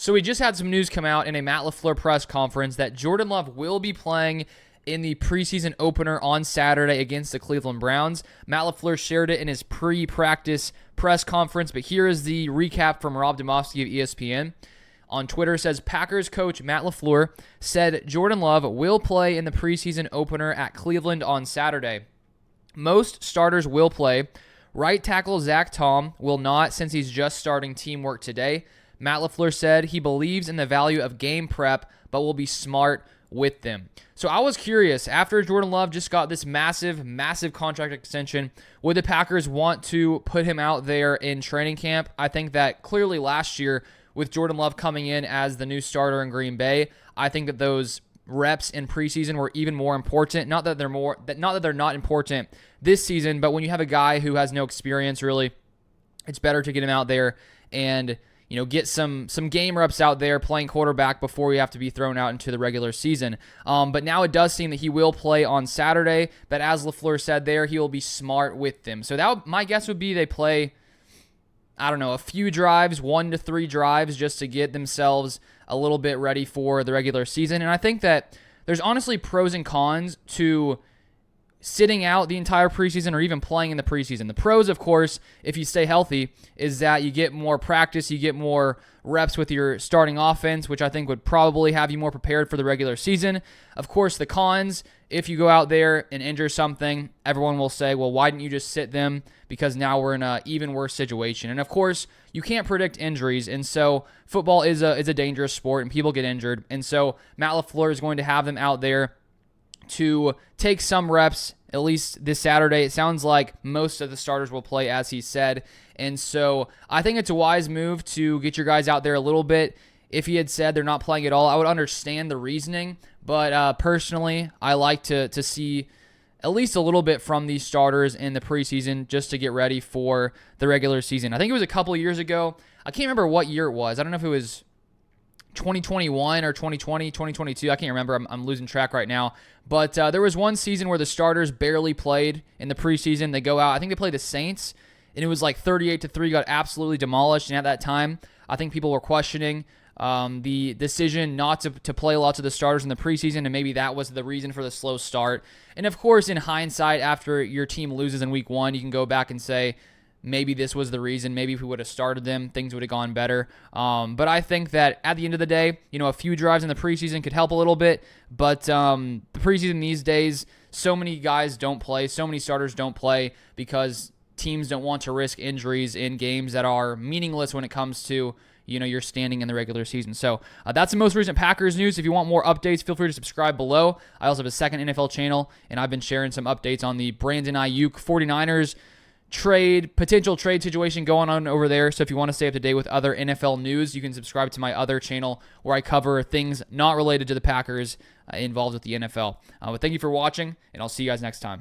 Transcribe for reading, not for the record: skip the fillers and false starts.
So we just had some news come out in a Matt LaFleur press conference that Jordan Love will be playing in the preseason opener on Saturday against the Cleveland Browns. Matt LaFleur shared it in his pre-practice press conference, but here is the recap from Rob Demovsky of ESPN. On Twitter, says Packers coach Matt LaFleur said Jordan Love will play in the preseason opener at Cleveland on Saturday. Most starters will play. Right tackle Zach Tom will not, since he's just starting teamwork today. Matt LaFleur said he believes in the value of game prep, but will be smart with them. So I was curious, after Jordan Love just got this massive contract extension, would the Packers want to put him out there in training camp? I think that clearly last year, with Jordan Love coming in as the new starter in Green Bay, I think that those reps in preseason were even more important. Not that they're not important this season, but when you have a guy who has no experience, really, it's better to get him out there and get some game reps out there playing quarterback before you have to be thrown out into the regular season. But now it does seem that he will play on Saturday. But as LaFleur said there, he will be smart with them. So my guess would be they play, I don't know, a few drives, 1 to 3 drives, just to get themselves a little bit ready for the regular season. And I think that there's honestly pros and cons to sitting out the entire preseason or even playing in the preseason. The pros, of course, if you stay healthy, is that you get more practice, you get more reps with your starting offense, which I think would probably have you more prepared for the regular season. Of course, the cons, if you go out there and injure something, everyone will say, well, why didn't you just sit them? Because now we're in an even worse situation. And of course, you can't predict injuries, and so football is a dangerous sport, and people get injured. And so Matt LaFleur is going to have them out there to take some reps, at least this Saturday. It sounds like most of the starters will play, as he said. And so I think it's a wise move to get your guys out there a little bit. If he had said they're not playing at all, I would understand the reasoning. But personally, I like to see at least a little bit from these starters in the preseason just to get ready for the regular season. I think it was a couple years ago. I can't remember what year it was. I don't know if it was 2021 or 2020, 2022. I can't remember. I'm losing track right now. But there was one season where the starters barely played in the preseason. They go out. I think they played the Saints, and it was like 38-3, got absolutely demolished. And at that time, I think people were questioning the decision not to play lots of the starters in the preseason, and maybe that was the reason for the slow start. And of course, in hindsight, after your team loses in week 1, you can go back and say, maybe this was the reason. Maybe if we would have started them, things would have gone better. But I think that at the end of the day, a few drives in the preseason could help a little bit. But the preseason these days, so many guys don't play. So many starters don't play because teams don't want to risk injuries in games that are meaningless when it comes to your standing in the regular season. So that's the most recent Packers news. If you want more updates, feel free to subscribe below. I also have a second NFL channel, and I've been sharing some updates on the Brandon Ayuk 49ers potential trade situation going on over there. So if you want to stay up to date with other NFL news, you can subscribe to my other channel where I cover things not related to the Packers involved with the NFL. But thank you for watching, and I'll see you guys next time.